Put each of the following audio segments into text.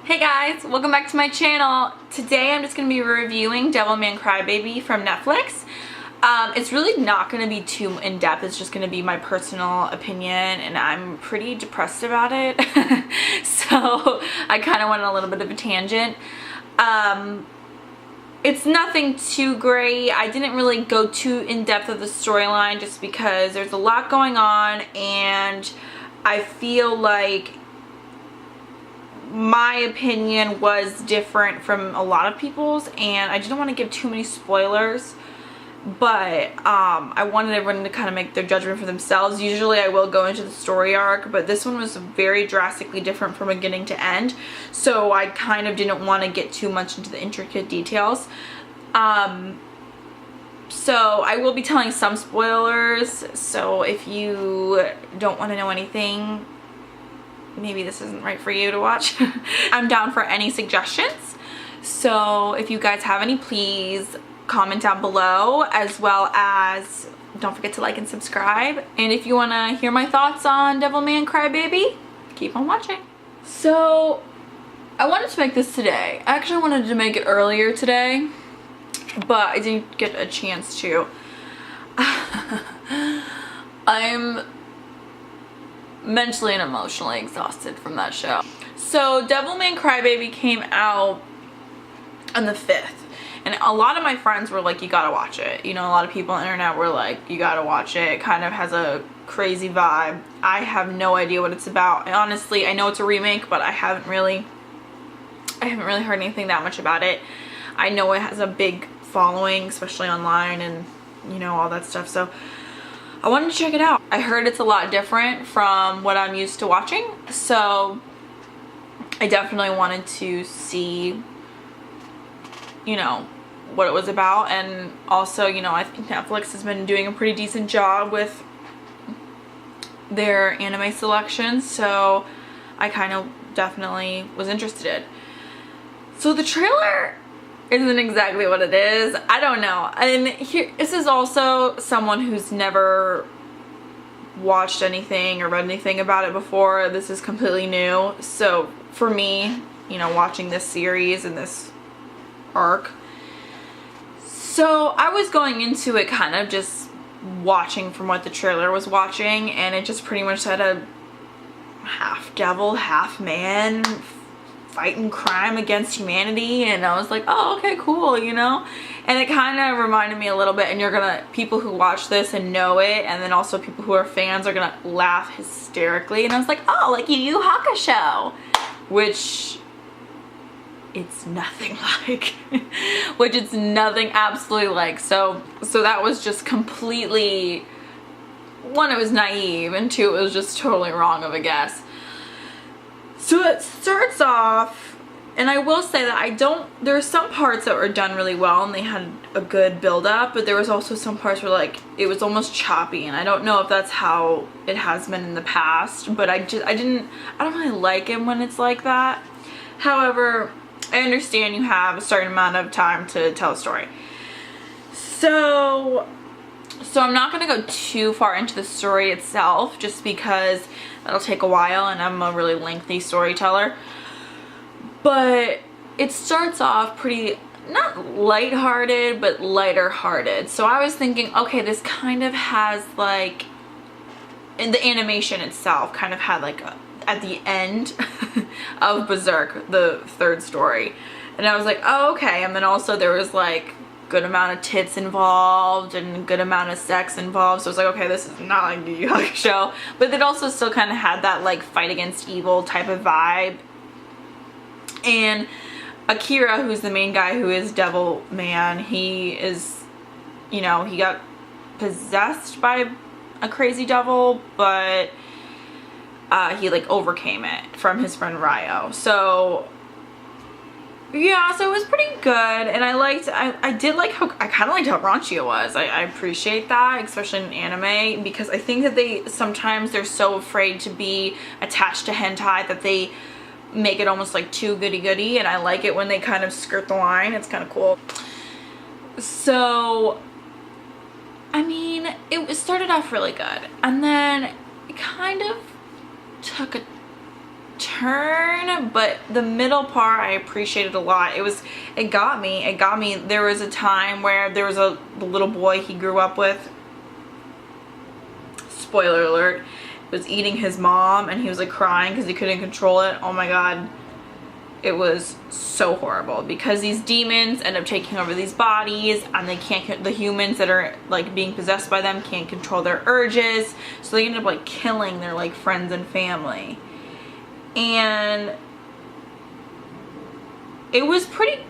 Hey guys, welcome back to my channel. Today I'm just going to be reviewing Devilman Crybaby from Netflix. It's really not going to be too in-depth, it's just going to be my personal opinion and I'm pretty depressed about it. So I kind of went on a little bit of a tangent. It's nothing too great. I didn't really go too in-depth of the storyline just because there's a lot going on and I feel like my opinion was different from a lot of people's and I didn't want to give too many spoilers, but I wanted everyone to kind of make their judgment for themselves. Usually I will go into the story arc, but this one was very drastically different from beginning to end, so I kind of didn't want to get too much into the intricate details. So I will be telling some spoilers, so if you don't want to know anything, maybe this isn't right for you to watch. I'm down for any suggestions, so if you guys have any, please comment down below, as well as don't forget to like and subscribe. And if you want to hear my thoughts on Devilman Crybaby, keep on watching. So I wanted to make this today. I actually wanted to make it earlier today, but I didn't get a chance to. I'm mentally and emotionally exhausted from that show. So Devilman Crybaby came out on the 5th and a lot of my friends were like, you gotta watch it. You know, a lot of people on the internet were like, you gotta watch it. It kind of has a crazy vibe. I have no idea what it's about. And honestly, I know it's a remake, but I haven't really heard anything that much about it. I know it has a big following, especially online and you know, all that stuff. So I wanted to check it out. I heard it's a lot different from what I'm used to watching, so I definitely wanted to see, you know, what it was about. And also, you know, I think Netflix has been doing a pretty decent job with their anime selection, so I kind of definitely was interested. So the trailer isn't exactly what it is. I don't know. And here, this is also someone who's never watched anything or read anything about it before. This is completely new. So for me, you know, watching this series and this arc. So I was going into it kind of just watching from what the trailer was watching, and it just pretty much had a half devil, half man fighting crime against humanity, and I was like, oh, okay, cool, you know. And it kind of reminded me a little bit, and you're gonna, people who watch this and know it, and then also people who are fans are gonna laugh hysterically. And I was like, oh, like Yu Yu Hakusho, which it's nothing like. Which it's nothing absolutely like. So that was just completely, one, it was naive, and two, it was just totally wrong of a guess. So it starts off, and I will say that there are some parts that were done really well and they had a good build up, but there was also some parts where like it was almost choppy, and I don't know if that's how it has been in the past, but I don't really like it when it's like that. However, I understand you have a certain amount of time to tell a story. So I'm not going to go too far into the story itself just because that'll take a while and I'm a really lengthy storyteller. But it starts off pretty, not lighthearted, but lighter hearted. So I was thinking, okay, this kind of has like, in the animation itself kind of had like at the end of Berserk, the 3rd story. And I was like, oh, okay. And then also there was like good amount of tits involved and good amount of sex involved, so it's like, okay, this is not like Yu Yu Hakusho, but it also still kind of had that like fight against evil type of vibe. And Akira, who's the main guy who is Devilman, he is, you know, he got possessed by a crazy devil, but he like overcame it from his friend Ryo. So yeah, so it was pretty good, and I did like how, I kind of liked how raunchy it was. I appreciate that, especially in anime, because I think that sometimes they're so afraid to be attached to hentai that they make it almost like too goody-goody, and I like it when they kind of skirt the line. It's kind of cool. So, I mean, it started off really good, and then it kind of took a turn, but the middle part I appreciated a lot. It got me. There was a time where there was the little boy he grew up with, spoiler alert, was eating his mom, and he was like crying because he couldn't control it. Oh my god, it was so horrible, because these demons end up taking over these bodies, and they can't, the humans that are like being possessed by them can't control their urges, so they end up like killing their like friends and family. And it was pretty,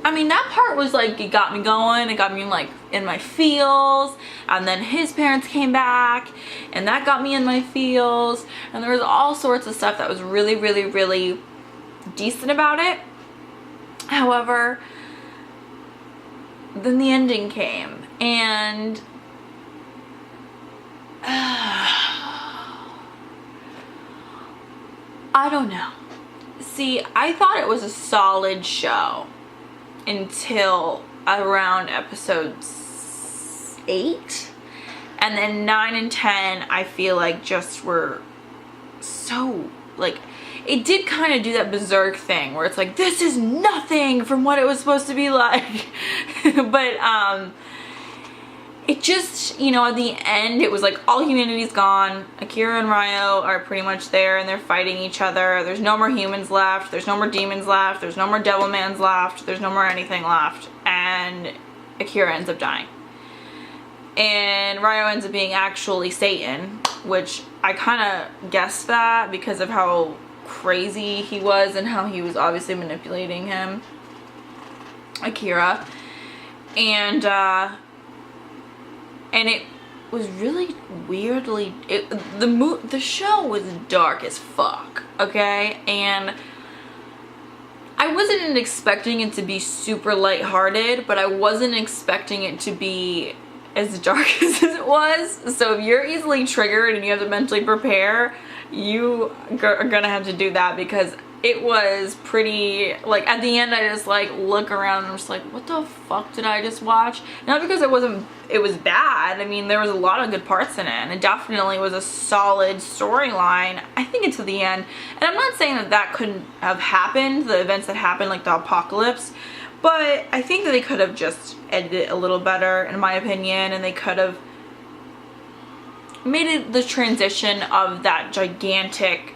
I mean, that part was like, it got me going, it got me like in my feels, and then his parents came back and that got me in my feels, and there was all sorts of stuff that was really, really, really decent about it. However, then the ending came, and I don't know. See, I thought it was a solid show until around episode 8, and then 9 and 10 I feel like just were so, like, it did kind of do that berserk thing where it's like, this is nothing from what it was supposed to be like. But it just, you know, at the end it was like all humanity's gone. Akira and Ryo are pretty much there and they're fighting each other. There's no more humans left, there's no more demons left, there's no more Devilmans left, there's no more anything left, and Akira ends up dying. And Ryo ends up being actually Satan, which I kind of guessed that because of how crazy he was and how he was obviously manipulating him, Akira. And it was really weirdly, the show was dark as fuck, okay? And I wasn't expecting it to be super lighthearted, but I wasn't expecting it to be as dark as it was. So if you're easily triggered and you have to mentally prepare, you are gonna have to do that, because it was pretty, like, at the end I just like look around and I'm just like, what the fuck did I just watch? Not because it was bad. I mean, there was a lot of good parts in it, and it definitely was a solid storyline, I think, until the end. And I'm not saying that that couldn't have happened, the events that happened, like the apocalypse, but I think that they could have just edited it a little better, in my opinion, and they could have made it the transition of that gigantic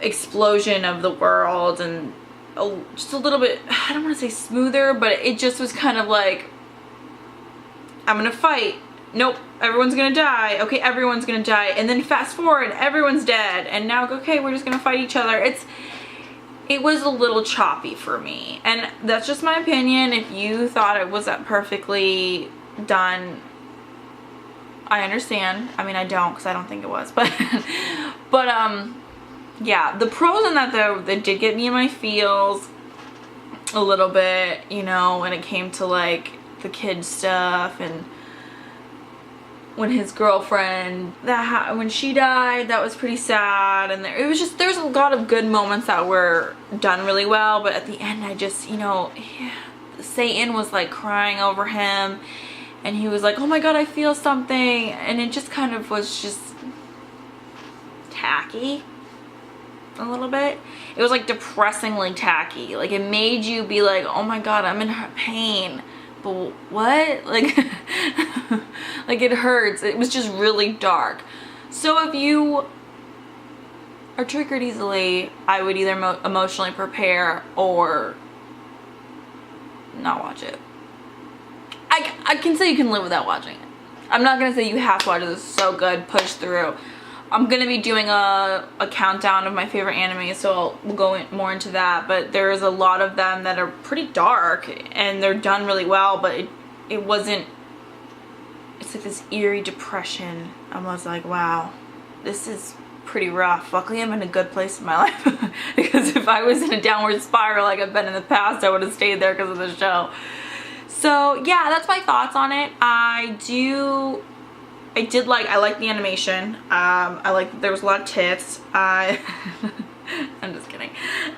explosion of the world and just a little bit, I don't want to say smoother, but it just was kind of like, I'm gonna fight, nope, everyone's gonna die, okay, everyone's gonna die, and then fast forward, everyone's dead, and now, okay, we're just gonna fight each other. It was a little choppy for me, and that's just my opinion. If you thought it was that perfectly done, I understand. I mean, I don't, because I don't think it was, but yeah, the pros in that, though, that did get me in my feels a little bit, you know, when it came to like the kid stuff, and when his girlfriend, when she died, that was pretty sad. And there's a lot of good moments that were done really well, but at the end I just, you know, Satan was like crying over him, and he was like, oh my god, I feel something, and it just kind of was just tacky a little bit. It was like depressingly tacky. Like, it made you be like, oh my god, I'm in pain, but what? Like, like, it hurts. It was just really dark. So if you are triggered easily, I would either emotionally prepare or not watch it. I can say you can live without watching it. I'm not gonna say you have to watch it. This is so good, push through. I'm gonna be doing a countdown of my favorite anime, so we'll go more into that, but there's a lot of them that are pretty dark and they're done really well, but it wasn't, it's like this eerie depression. I was like, wow, this is pretty rough. Luckily I'm in a good place in my life, because if I was in a downward spiral like I've been in the past, I would have stayed there because of the show. So yeah, that's my thoughts on it. I like the animation. I like that there was a lot of tits. I'm just kidding.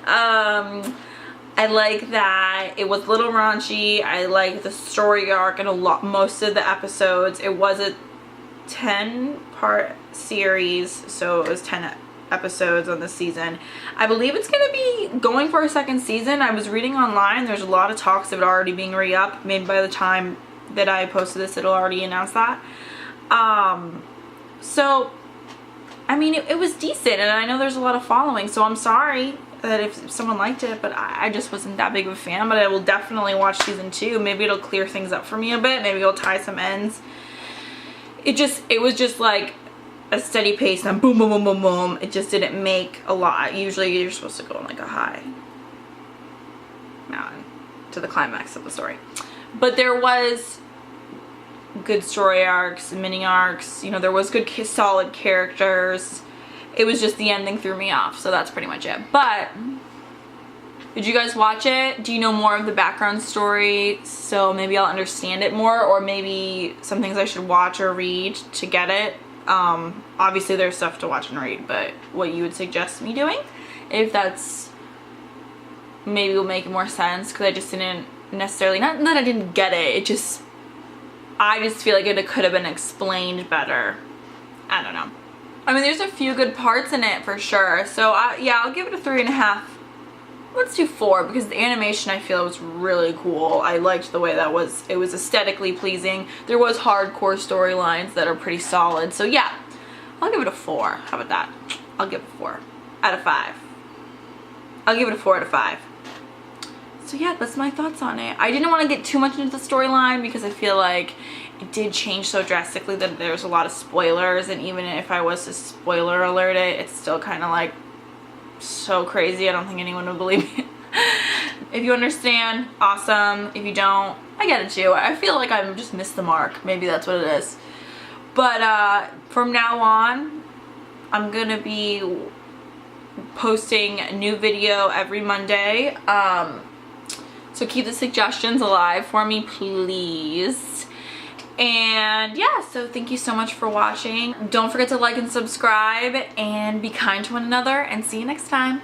I like that it was a little raunchy. I like the story arc and most of the episodes. It was a 10-part series, so it was 10 episodes on this season. I believe it's going to be going for a second season. I was reading online, there's a lot of talks of it already being re-up. Maybe by the time that I posted this, it'll already announce that. So, I mean, it was decent, and I know there's a lot of following, so I'm sorry that if someone liked it, but I just wasn't that big of a fan. But I will definitely watch season 2. Maybe it'll clear things up for me a bit. Maybe it'll tie some ends. It was just like a steady pace and boom, boom, boom, boom, boom. It just didn't make a lot. Usually you're supposed to go on like a high mountain to the climax of the story. But there was good story arcs, mini arcs, you know, there was good solid characters. It was just the ending threw me off, so that's pretty much it. But did you guys watch it? Do you know more of the background story, so maybe I'll understand it more, or maybe some things I should watch or read to get it? Obviously there's stuff to watch and read, but what you would suggest me doing, if that's maybe will make more sense, because I just didn't necessarily, not that I didn't get it, I just feel like it could have been explained better. I don't know. I mean, there's a few good parts in it for sure, so yeah, I'll give it a 3.5. Let's do 4, because the animation I feel was really cool. I liked the way that was. It was aesthetically pleasing. There was hardcore storylines that are pretty solid. So yeah, I'll give it a 4. How about that? I'll give it a 4 out of 5. I'll give it a 4 out of 5. So yeah, that's my thoughts on it. I didn't want to get too much into the storyline because I feel like it did change so drastically that there's a lot of spoilers, and even if I was to spoiler alert it, it's still kind of like so crazy. I don't think anyone would believe me. If you understand, awesome. If you don't, I get it too. I feel like I've just missed the mark. Maybe that's what it is. But from now on, I'm gonna be posting a new video every Monday. So keep the suggestions alive for me, please. And yeah, so thank you so much for watching. Don't forget to like and subscribe, and be kind to one another, and see you next time.